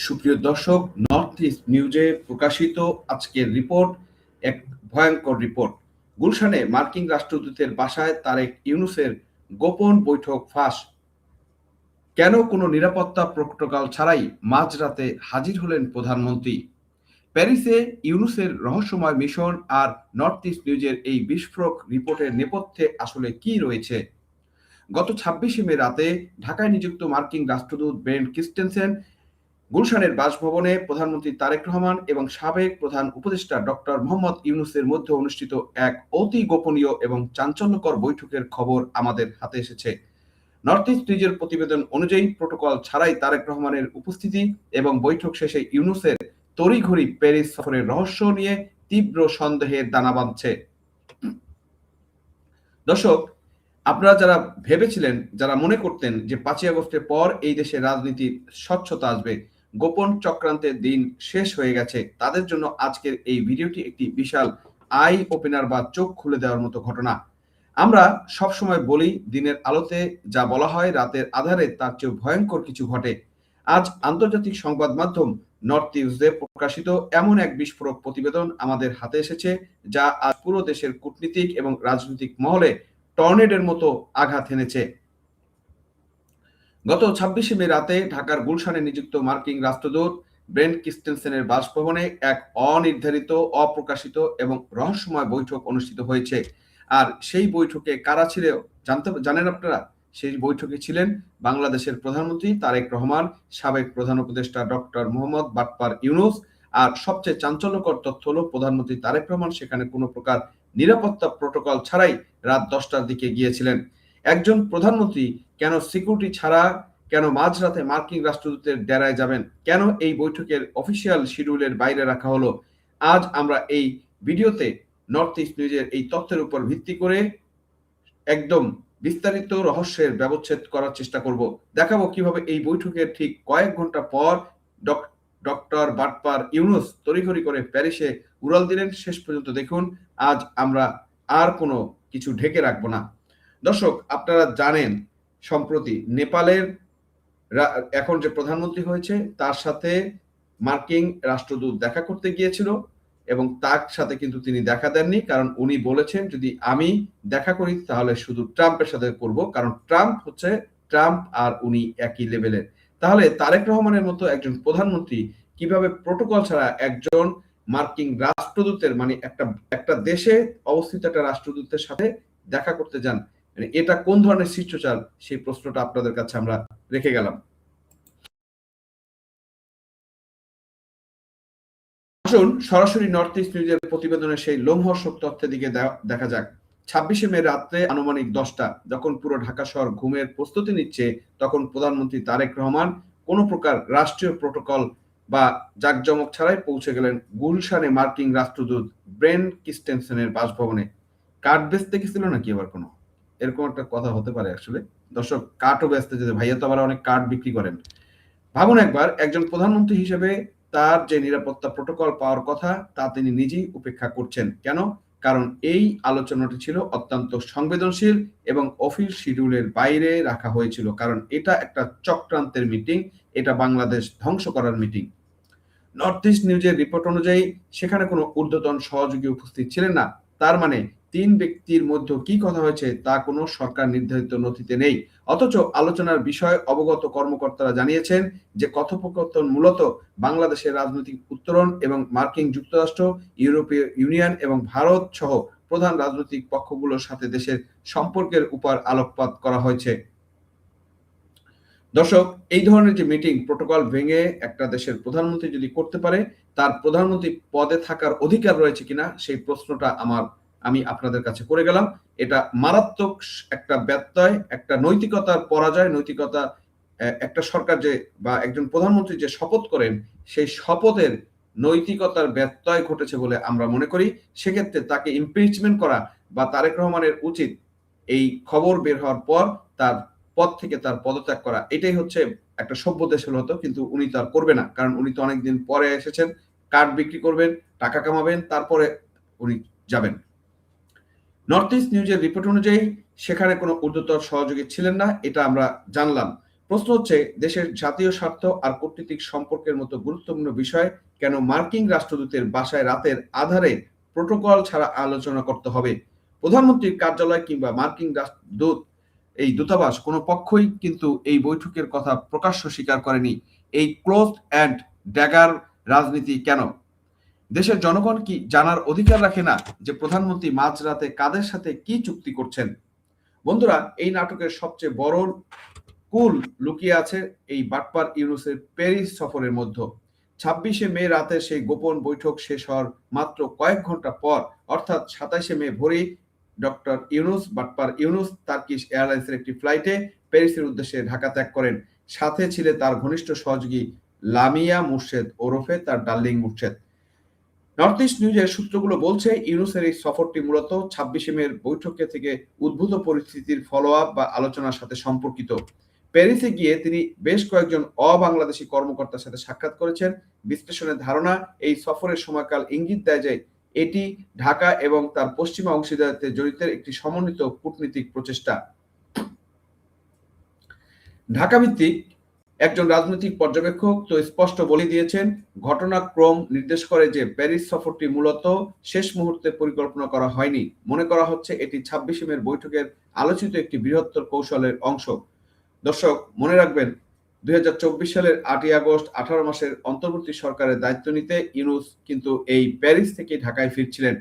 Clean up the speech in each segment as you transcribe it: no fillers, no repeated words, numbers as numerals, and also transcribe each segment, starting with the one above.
সুপ্রিয় দর্শক, north east নিউজে প্রকাশিত আজকের রিপোর্ট এক ভয়ঙ্কর রিপোর্ট। গুলশানে মার্কিন রাষ্ট্রদূতের বাসায় তারেক ইউনূসের গোপন বৈঠক ফাঁস। কেন কোনো নিরাপত্তা প্রোটোকল ছাড়াই মাঝরাতে হাজির হলেন প্রধানমন্ত্রী? প্যারিসে ইউনূসের রহস্যময় মিশন আর নর্থ ইস্ট নিউজের এই বিস্ফোরক রিপোর্টের নেপথ্যে আসলে কি রয়েছে? গত 26শে মে রাতে ঢাকায় নিযুক্ত মার্কিন রাষ্ট্রদূত ব্রেন্ট ক্রিস্টেনসেন গুলশানের বাসভবনে প্রধানমন্ত্রী তারেক রহমান এবং সাবেক প্রধান উপদেষ্টা ডক্টর মোহাম্মদ ইউনূসের মধ্যে অনুষ্ঠিত এক অতি গোপনীয় এবং চাঞ্চল্যকর বৈঠকের খবর আমাদের হাতে এসেছে। নর্থ ইস্ট নিউজের প্রতিবেদন অনুযায়ী প্রোটোকল ছাড়াই তারেক রহমানের উপস্থিতি এবং বৈঠক শেষে ইউনূসের তড়িঘড়ি প্যারিস সফরের রহস্য নিয়ে তীব্র সন্দেহের দানা বাঁধছে। দর্শক, আপনারা যারা ভেবেছিলেন, যারা মনে করতেন যে 5ই আগস্টের পর এই দেশে রাজনীতির স্বচ্ছতা আসবে, গোপন চক্রান্তের দিন শেষ হয়ে গেছে, তাদের জন্য আজকের এই ভিডিওটি একটি বিশাল আই ওপেনার বা চোখ খুলে দেওয়ার মতো ঘটনা। আমরা সবসময় বলি, দিনের আলোতে যা বলা হয় রাতের আধারে তার চেয়ে ভয়ঙ্কর কিছু ঘটে। আজ আন্তর্জাতিক সংবাদ মাধ্যম নর্থ ইস্টে প্রকাশিত এমন এক বিস্ফোরক প্রতিবেদন আমাদের হাতে এসেছে, যা আজ পুরো দেশের কূটনীতিক এবং রাজনৈতিক মহলে টর্নেডোর মতো আঘাত এনেছে। গত 26শে মে রাতে ঢাকার গুলশানে নিযুক্ত মার্কিন রাষ্ট্রদূত ব্রেন্ট ক্রিস্টেনসেনের বাসভবনে এক অনির্ধারিত, অপ্রকাশিত এবং রহস্যময় বৈঠক অনুষ্ঠিত হয়েছে। আর সেই বৈঠকে কারা ছিল জানেন আপনারা? সেই বৈঠকে ছিলেন বাংলাদেশের প্রধানমন্ত্রী তারেক রহমান, সাবেক প্রধান উপদেষ্টা ডক্টর মোহাম্মদ বাটপার ইউনূস। আর সবচেয়ে চাঞ্চল্যকর তথ্য হলো, প্রধানমন্ত্রী তারেক রহমান সেখানে কোনো প্রকার নিরাপত্তা প্রোটোকল ছাড়াই রাত 10টার দিকে গিয়েছিলেন। একজন প্রধানমন্ত্রী কেন সিকিউরিটি ছাড়া, কেন মাঝরাতে মার্কিন রাষ্ট্রদূতের ডেরায় যাবেন? কেন এই বৈঠকের অফিসিয়াল শিডিউলের বাইরে রাখা হলো? আজ আমরা এই ভিডিওতে নর্থ ইস্ট নিউজের এই তথ্যের উপর ভিত্তি করে একদম বিস্তারিত রহস্যের ব্যবচ্ছেদ করার চেষ্টা করব। দেখাবো কিভাবে এই বৈঠকের ঠিক কয়েক ঘন্টা পর ডক্টর বাটপার ইউনূস তড়িঘড়ি করে প্যারিসে উড়াল দিলেন। শেষ পর্যন্ত দেখুন, আজ আমরা আর কোনো কিছু ঢেকে রাখবো না। দর্শক, আপনারা জানেন সম্প্রতি নেপালের এখন যে প্রধানমন্ত্রী হয়েছে তার সাথে মার্কিন রাষ্ট্রদূত দেখা করতে গিয়েছিল এবং তার সাথে কিন্তু তিনি দেখা দেননি, কারণ উনি বলেছেন যদি আমি দেখা করি তাহলে শুধু ট্রাম্পের সাথে করব, কারণ ট্রাম্প আর উনি একই লেভেলের। তাহলে তারেক রহমানের মতো একজন প্রধানমন্ত্রী কিভাবে প্রোটোকল ছাড়া একজন মার্কিন রাষ্ট্রদূতের, মানে একটা দেশে অবস্থিত একটা রাষ্ট্রদূতের সাথে দেখা করতে যান? মানে এটা কোন ধরনের শিষ্টাচার, সেই প্রশ্নটা আপনাদের কাছে আমরা রেখে গেলাম। আসুন সরাসরি নর্থ ইস্ট নিউজের প্রতিবেদনের সেই লোমহর্ষক তথ্যের দিকে দেখা যাক। 26শে মে রাত্রে আনুমানিক 10টা, যখন পুরো ঢাকা শহর ঘুমের প্রস্তুতি নিচ্ছে, তখন প্রধানমন্ত্রী তারেক রহমান কোনো প্রকার রাষ্ট্রীয় প্রোটোকল বা জাঁকজমক ছাড়াই পৌঁছে গেলেন গুলশানে মার্কিন রাষ্ট্রদূত ব্রেন্ট ক্রিস্টেনসেনের বাসভবনে। কার্ড বেচতে গেছিল নাকি আবার কোনো? এরকম একটা কথা হতে পারে আসলে। দর্শক, কার্ডও বেচতে যেতে, ভাইয়া তো আবার অনেক কার্ড বিক্রি করেন। ভাবুন একবার, একজন প্রধানমন্ত্রী হিসেবে তার যে নিরাপত্তা প্রোটোকল পাওয়ার কথা তা তিনি নিজেই উপেক্ষা করছেন। কেন? কারণ এই আলোচনাটি ছিল অত্যন্ত সংবেদনশীল এবং অফিস শিডিউলের বাইরে রাখা হয়েছিল, কারণ এটা একটা চক্রান্তের মিটিং, এটা বাংলাদেশ ধ্বংস করার মিটিং। নর্থ ইস্ট নিউজের রিপোর্ট অনুযায়ী সেখানে কোনো ঊর্ধ্বতন সহযোগী উপস্থিত ছিলেন না। তার মানে 3 ব্যক্তির মধ্যে কি কথা হয়েছে তা কোনো সরকার নির্ধারিত নথিতে নেই। অথচ আলোচনার বিষয় অবগত কর্মকর্তারা জানিয়েছেন যে কথোপকথন মূলত বাংলাদেশের রাজনৈতিক উত্তরণ এবং মার্কিন যুক্তরাষ্ট্র, ইউরোপীয় ইউনিয়ন এবং ভারত সহ প্রধান রাজনৈতিক পক্ষগুলোর সাথে দেশের সম্পর্কের উপর আলোকপাত করা হয়েছে। দর্শক, এই ধরনের যে মিটিং প্রোটোকল ভেঙে একটা দেশের প্রধানমন্ত্রী যদি করতে পারে, তার প্রধানমন্ত্রী পদে থাকার অধিকার রয়েছে কিনা সেই প্রশ্নটা আমি আপনাদের কাছে করে গেলাম। এটা মারাত্মক একটা ব্যত্যয়, একটা নৈতিকতার পরাজয়। নৈতিকতা, একটা সরকার যে বা একজন প্রধানমন্ত্রী যে শপথ করেন, সেই শপথের নৈতিকতার ব্যত্যয় ঘটেছে বলে আমরা মনে করি। সেক্ষেত্রে তাকে ইমপিচমেন্ট করা বা তারেক রহমানের উচিত এই খবর বের হওয়ার পর তার পদ থেকে তার পদত্যাগ করা। এটাই হচ্ছে একটা সভ্য দেশ হলে হতো, কিন্তু উনি তো আর করবে না, কারণ উনি তো অনেকদিন পরে এসেছেন। কার্ড বিক্রি করবেন, টাকা কামাবেন, তারপরে উনি যাবেন। নর্থ ইস্ট নিউজের রিপোর্ট অনুযায়ী সেখানে কোনো ঊর্ধ্বতন সহযোগী ছিলেন না, এটা আমরা জানলাম। প্রশ্ন হচ্ছে, দেশের জাতীয় স্বার্থ আর কূটনীতিক সম্পর্কের মতো গুরুত্বপূর্ণ বিষয় কেন মার্কিন রাষ্ট্রদূতের বাসায় রাতের আধারে প্রোটোকল ছাড়া আলোচনা করতে হবে? প্রধানমন্ত্রীর কার্যালয় কিংবা মার্কিন রাষ্ট্রদূত এই দূতাবাস কোনো পক্ষই কিন্তু এই বৈঠকের কথা প্রকাশ্য স্বীকার করেনি। এই ক্লোজ অ্যান্ড ড্যাগার রাজনীতি কেন? দেশের জনগণ কি জানার অধিকার রাখে না যে প্রধানমন্ত্রী মাঝরাতে কাদের সাথে কি চুক্তি করছেন? বন্ধুরা, এই নাটকের সবচেয়ে বড় কুল লুকিয়ে আছে এই বাটপার ইউনূসের প্যারিস সফরের মধ্যে। 26শে মে রাতে সেই গোপন বৈঠক শেষ হওয়ার মাত্র কয়েক ঘন্টা পর, অর্থাৎ 27শে মে ভোরেই ডক্টর ইউনূস, বাটপার ইউনূস, টার্কিশ এয়ারলাইন্সের একটি ফ্লাইটে প্যারিসের উদ্দেশ্যে ঢাকা ত্যাগ করেন। সাথে ছিলেন তার ঘনিষ্ঠ সহযোগী লামিয়া মুর্শেদ ওরফে তার ডার্লিং মুর্শেদ। নর্থ ইস্ট নিউজের সূত্রগুলো বলছে, ইউনূসের এই সফরটি মূলত 26শে মের বৈঠকে থেকে উদ্ভূত পরিস্থিতির ফলো আপ বা আলোচনার সাথে সম্পর্কিত। প্যারিসে গিয়ে তিনি বেশ কয়েকজন অবাংলাদেশি কর্মকর্তার সাথে সাক্ষাৎ করেছেন। বিশ্লেষণের ধারণা, এই সফরের সময়কাল ইঙ্গিত দেয় যে এটি ঢাকা এবং তার পশ্চিমা অংশীদারিত্বে জড়িত একটি সমন্বিত কূটনীতিক প্রচেষ্টা। ঢাকা ভিত্তিক একজন রাজনৈতিক পর্যবেক্ষক তো স্পষ্ট বলে দিয়েছেন, ঘটনাক্রম নির্দেশ করে যে প্যারিস সফরটি মূলত শেষ মুহূর্তে পরিকল্পনা করা হয়নি। মনে করা হচ্ছে এটি 26শে মের বৈঠকের আলোচিত একটি বৃহত্তর কৌশলের অংশ। দর্শক, মনে রাখবেন, 2024 সালের 8ই আগস্ট 18 মাসের অন্তর্বর্তী সরকারের দায়িত্ব নিতে ইউনূস কিন্তু এই প্যারিস থেকে ঢাকায় ফিরছিলেন।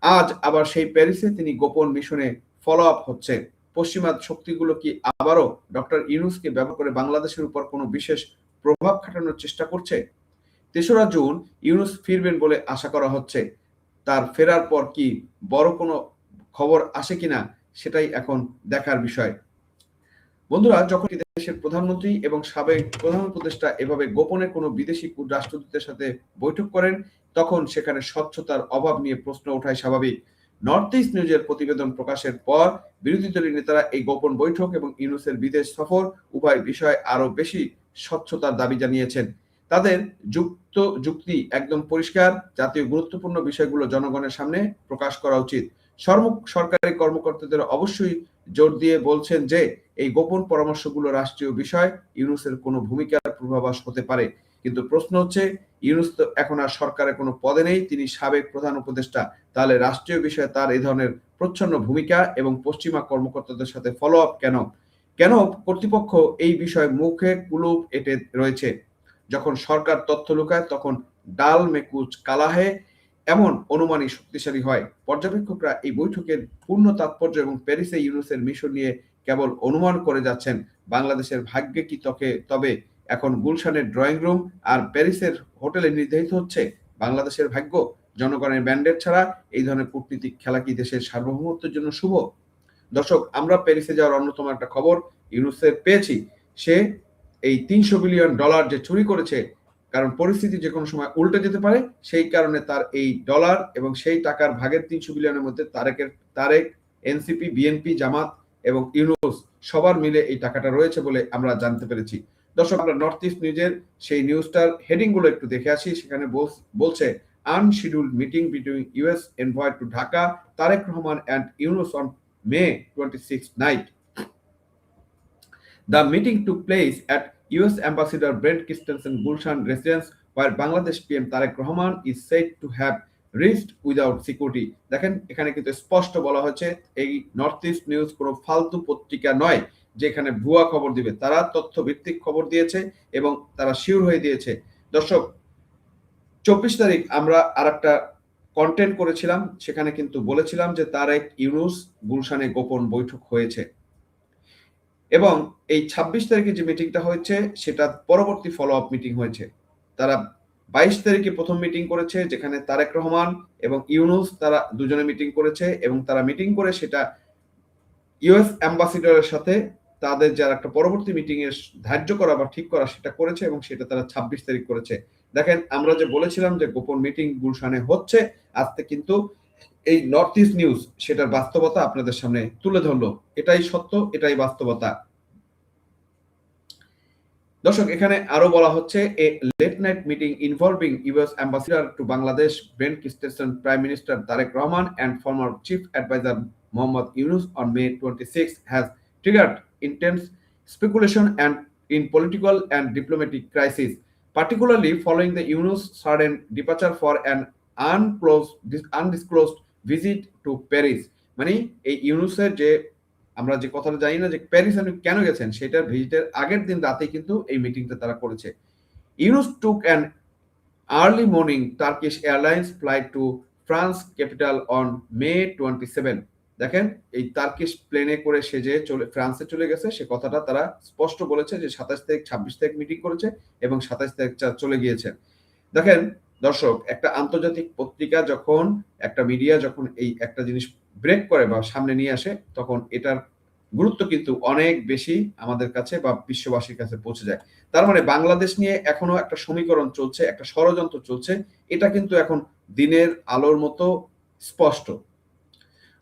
আজ আবার সেই প্যারিসে তিনি গোপন মিশনে ফলো আপ হচ্ছে। পশ্চিমা শক্তিগুলো কি আবারও ডক্টর ইউনূসকে ব্যবহার করে বাংলাদেশের উপর কোনো বিশেষ প্রভাব খাটানোর চেষ্টা করছে? 3রা জুন ইউনূস ফিরবেন বলে আশা করা হচ্ছে। তার ফেরার পর কি বড় কোনো খবর আসে কিনা সেটাই এখন দেখার বিষয়। বন্ধুরা, যখন দেশের প্রধানমন্ত্রী এবং সাবেক প্রধান উপদেষ্টা এভাবে গোপনে কোনো বিদেশি রাষ্ট্রদূতের সাথে বৈঠক করেন, তখন সেখানে স্বচ্ছতার অভাব নিয়ে প্রশ্ন ওঠাই স্বাভাবিক। নর্থ ইস্ট নিউজের প্রতিবেদন প্রকাশের পর বিরোধী দলীয় নেতারা এই গোপন বৈঠক এবং ইউনূসের বিদেশ সফর উভয় বিষয়ে আরো বেশি স্বচ্ছতার দাবি জানিয়েছেন। তাদের যুক্তি একদম পরিষ্কার, জাতীয় গুরুত্বপূর্ণ বিষয়গুলো জনগণের সামনে প্রকাশ করা উচিত। সরকারি কর্মকর্তাদের অবশ্যই জোর দিয়ে বলছেন যে এই গোপন পরামর্শগুলো রাষ্ট্রীয় বিষয়, ইউনূসের কোনো ভূমিকার পূর্বাভাস হতে পারে। কিন্তু প্রশ্ন হচ্ছে, ইউনূস তো এখন আর সরকারের কোনো পদে নেই, তিনি সাবেক প্রধান উপদেষ্টা। তাহলে রাষ্ট্রীয় বিষয়ে তার এই ধরনের প্রচ্ছন্ন ভূমিকা এবং পশ্চিমা কর্মকর্তাদের সাথে ফলো আপ কেন? কেন কর্তৃপক্ষ এই বিষয়ে মুখে কুলুপ এঁটে রয়েছে? যখন সরকার তথ্য লুকায় তখন ডাল মে কুচ কালা হে, এমন অনুমানই শক্তিশালী হয়। পর্যবেক্ষকরা এই বৈঠকের পূর্ণ তাৎপর্য এবং প্যারিসে ইউনূসের মিশন নিয়ে কেবল অনুমান করে যাচ্ছেন। বাংলাদেশের ভাগ্যে কি তবে এখন গুলশানের ড্রয়িং রুম আর প্যারিসের হোটেলে নির্ধারিত হচ্ছে বাংলাদেশের ভাগ্য? জনগণের ব্যান্ডেড ছাড়া এই ধরনের কূটনীতিক খেলা কি দেশের সার্বভৌমত্বের জন্য শুভ? দর্শক, আমরা প্যারিসে যাওয়ার অন্যতম একটা খবর ইউনূসের পেয়েছি। সে এই $300 বিলিয়ন যে চুরি করেছে, কারণ পরিস্থিতি যে কোনো সময় উল্টে যেতে পারে, সেই কারণে তার এই ডলার এবং সেই টাকার ভাগের 300 বিলিয়নের মধ্যে তারেক, এনসিপি, বিএনপি, জামাত এবং ইউনূস সবার মিলে এই টাকাটা রয়েছে বলে আমরা জানতে পেরেছি। দর্শক, আমরা নর্থ ইস্ট নিউজের সেই নিউজটার হেডিং গুলো একটু দেখে আসি। সেখানে বলছে, unscheduled meeting between US envoy to Dhaka, Tarique Rahman and Yunus on May 26th night. The meeting took place at US Ambassador Brent Christensen Gulshan residence, where Bangladesh PM Tarek Rahman is said to have reached without security. দেখেন, এখানে কিন্তু স্পষ্ট বলা হচ্ছে এই north east news কোনো ফালতু পত্রিকা নয় যে এখানে ভুয়া খবর দিবে। তারা তথ্য ভিত্তিক খবর দিয়েছে এবং তারা শিওর হয়ে দিয়েছে। দর্শক, 24 তারিখ আমরা আরেকটা কন্টেন্ট করেছিলাম, সেখানে কিন্তু বলেছিলাম যে তারেক ইউনূস গুলশানে গোপন বৈঠক হয়েছে এবং এই 26 তারিখে যে মিটিংটা হয়েছে সেটা পরবর্তী ফলো আপ মিটিং হয়েছে। তারা 22 তারিখে প্রথম মিটিং করেছে, যেখানে তারেক রহমান এবং ইউনূস তারা দুজনে মিটিং করেছে এবং তারা মিটিং করে সেটা ইউএস অ্যাম্বাসিডরের সাথে তাদের যারা একটা পরবর্তী মিটিং এর ধার্য করা বা ঠিক করা সেটা করেছে এবং সেটা তারা 26 তারিখ করেছে। দেখেন, আমরা যে বলেছিলাম যে গোপন মিটিং গুলশানে হচ্ছে, আজকে কিন্তু এই নর্থ ইস্ট নিউজ সেটার বাস্তবতা আপনাদের সামনে তুলে ধরলো। এটাই সত্য, এটাই বাস্তবতা। দর্শক, এখানে আরো বলা হচ্ছে, a late night meeting involving US ambassador to Bangladesh Brent Christensen, prime minister Tarique Rahman and former chief advisor Mohammad Yunus on May 26 has triggered intense speculation and in political and diplomatic crisis, particularly following the Yunus sudden departure for an undisclosed visit to Paris. মানে এই ইউনুসের যে আমরা যে কথাটা জানি না যে প্যারিস উনি কেন গেছেন, সেটার ভিজিটের আগের দিন রাতে কিন্তু এই মিটিংটা তারা করেছে। Yunus took an early morning Turkish Airlines flight to France capital on May 27। দেখেন এই টার্কিশ প্লেনে করে সে যে ফ্রান্সে চলে গেছে, সে কথাটা তারা স্পষ্ট বলেছে যে 27 তারিখ 26 তারিখ মিটিং করেছে এবং 27 তারিখ চলে গিয়েছে। দেখেন দর্শক, একটা আন্তর্জাতিক পত্রিকা যখন, একটা মিডিয়া যখন এই একটা জিনিস ব্রেক করে বা সামনে নিয়ে আসে, তখন এটার গুরুত্ব কিন্তু অনেক বেশি আমাদের কাছে বা বিশ্ববাসীর কাছে পৌঁছে যায়। তার মানে বাংলাদেশ নিয়ে এখনো একটা সমীকরণ চলছে, একটা ষড়যন্ত্র চলছে, এটা কিন্তু এখন দিনের আলোর মতো স্পষ্ট।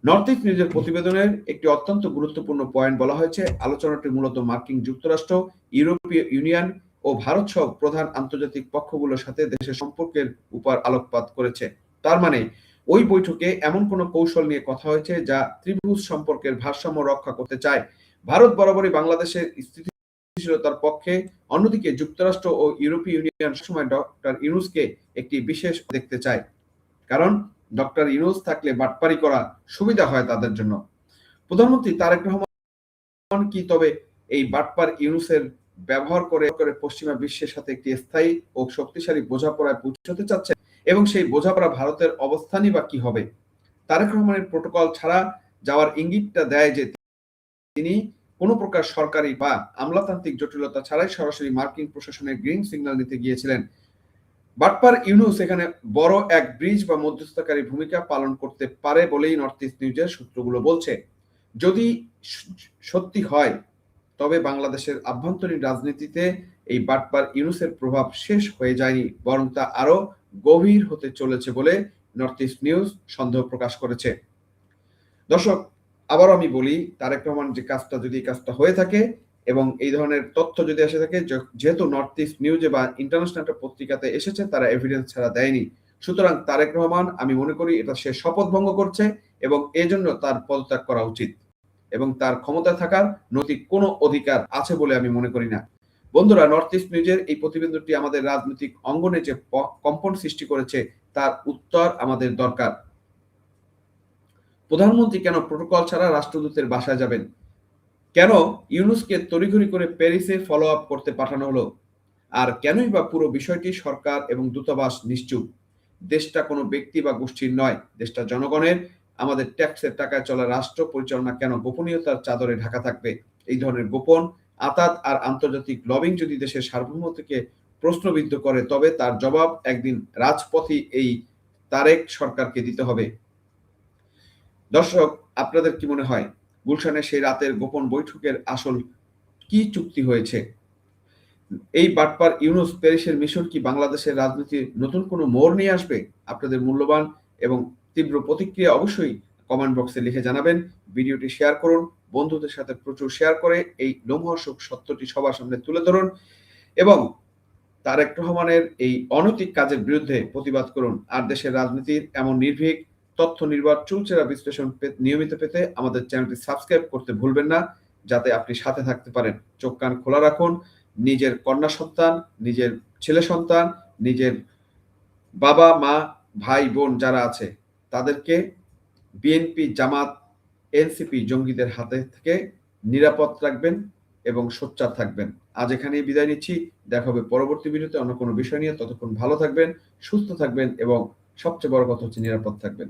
নর্থ ইস্ট নিউজের প্রতিবেদনের একটি অত্যন্ত গুরুত্বপূর্ণ পয়েন্ট বলা হয়েছে। আলোচনাটি মূলত মার্কিন যুক্তরাষ্ট্র, ইউরোপীয় ইউনিয়ন ও ভারত সহ প্রধান আন্তর্জাতিক পক্ষগুলোর সাথে দেশের সম্পর্কের উপর আলোকপাত করেছে। তার মানে ওই বৈঠকে এমন কোনো কৌশল নিয়ে কথা হয়েছে যা ত্রিভুজ সম্পর্কের ভারসাম্য রক্ষা করতে চায়। ভারত বরাবরই বাংলাদেশের স্থিতিশীলতার পক্ষে, অন্যদিকে যুক্তরাষ্ট্র ও ইউরোপীয় ইউনিয়ন সবসময় ডক্টর ইউনূসকে একটি বিশেষ দেখতে চায়, কারণ ডক্টর ইউনূস থাকলে বাটপারি করা সুবিধা হয় তাদের জন্য। প্রধানমন্ত্রী তারেক রহমান কি তবে এই বাটপার ইউনূসের ব্যবহার করে পশ্চিমা বিশ্বের সাথে একটি স্থায়ী ও শক্তিশালী বোঝাপড়ায় পৌঁছতে চাচ্ছেন, এবং সেই বোঝাপড়া ভারতের অবস্থানই বা কি হবে? তারেক রহমানের প্রোটোকল ছাড়া যাওয়ার ইঙ্গিতটা দেয় যে তিনি কোনো প্রকার সরকারি বা আমলাতান্ত্রিক জটিলতা ছাড়াই সরাসরি মার্কিন প্রশাসনের গ্রিন সিগন্যাল নিতে গিয়েছিলেন। বাটপার ইউনূস এখানে বড় এক ব্রিজ বা মধ্যস্থতাকারী ভূমিকা পালন করতে পারে বলেই নর্থ ইস্ট নিউজের সূত্রগুলো বলছে। যদি সত্যি হয়, তবে বাংলাদেশের আভ্যন্তরীণ রাজনীতিতে এই বাটপার ইউনূসের প্রভাব শেষ হয়ে যায়নি, বরং তা আরো গভীর হতে চলেছে বলে নর্থ ইস্ট নিউজ সন্দেহ প্রকাশ করেছে। দর্শক, আবারও আমি বলি, তারেক রহমান যে কাজটা, যদি এই কাজটা হয়ে থাকে এবং এই ধরনের তথ্য যদি এসে থাকে, যেহেতু নর্থ ইস্ট নিউজে বা ইন্টারন্যাশনাল একটা পত্রিকাতে এসেছে, তারা এভিডেন্স ছাড়া দেয়নি, সুতরাং তারেক রহমান, আমি মনে করি এটা সে শপথ ভঙ্গ করছে এবং এজন্য তার পদত্যাগ করা উচিত, এবং তার ক্ষমতায় থাকার নৈতিক কোনো অধিকার আছে বলে আমি মনে করি না। বন্ধুরা, নর্থ ইস্ট নিউজের এই প্রতিবেদনটি আমাদের রাজনৈতিক অঙ্গনে যে কম্পন সৃষ্টি করেছে, তার উত্তর আমাদের দরকার। প্রধানমন্ত্রী কেন প্রোটোকল ছাড়া রাষ্ট্রদূতের বাসায় যাবেন? কেন ইউনূসকে তড়িঘড়ি করে প্যারিসে ফলো আপ করতে পাঠানো হলো? আর কেনই বা পুরো বিষয়টি সরকার এবং দূতাবাস নিশ্চুপ? দেশটা কোনো ব্যক্তি বা গোষ্ঠীর নয়, দেশটা জনগণের। আমাদের ট্যাক্সের টাকায় চলা রাষ্ট্র পরিচালনা কেন গোপনীয়তার চাদরে ঢাকা থাকবে? এই ধরনের গোপন আতাত আর আন্তর্জাতিক লবিং যদি দেশের সার্বভৌমত্বকে প্রশ্নবিদ্ধ করে, তবে তার জবাব একদিন রাজপথে এই তারেক সরকারকে দিতে হবে। দর্শক, আপনাদের কি মনে হয় গুলশানের সেই রাতের গোপন বৈঠকের আসল কি চুক্তি হয়েছে? এই বাটপার ইউনূস প্যারিসের মিশন কি বাংলাদেশের রাজনীতির নতুন কোনো মোড় নিয়ে আসবে? আপনাদের মূল্যবান এবং তীব্র প্রতিক্রিয়া অবশ্যই কমেন্ট বক্সে লিখে জানাবেন। ভিডিওটি শেয়ার করুন, বন্ধুদের সাথে প্রচুর শেয়ার করে এই লোমহর্ষক সত্যটি সবার সামনে তুলে ধরুন, এবং তারেক রহমানের এই অনৈতিক কাজের বিরুদ্ধে প্রতিবাদ করুন। আর দেশের রাজনীতির এমন নির্ভীক, তথ্য নির্ভর, চুলচেরা বিশ্লেষণ নিয়মিত পেতে আমাদের চ্যানেলটি সাবস্ক্রাইব করতে ভুলবেন না, যাতে আপনি সাথে থাকতে পারেন। চোখ কান খোলা রাখুন। নিজের কন্যা সন্তান, নিজের ছেলে সন্তান, নিজের বাবা মা, ভাই বোন যারা আছে, তাদেরকে বিএনপি, জামাত, এনসিপি জঙ্গিদের হাতে থেকে নিরাপদ রাখবেন এবং সোচ্চার থাকবেন। আজ এখানেই বিদায় নিচ্ছি। দেখা হবে পরবর্তী ভিডিওতে অন্য কোনো বিষয় নিয়ে। ততক্ষণ ভালো থাকবেন, সুস্থ থাকবেন এবং সবচেয়ে বড় কথা হচ্ছে নিরাপদ থাকবেন।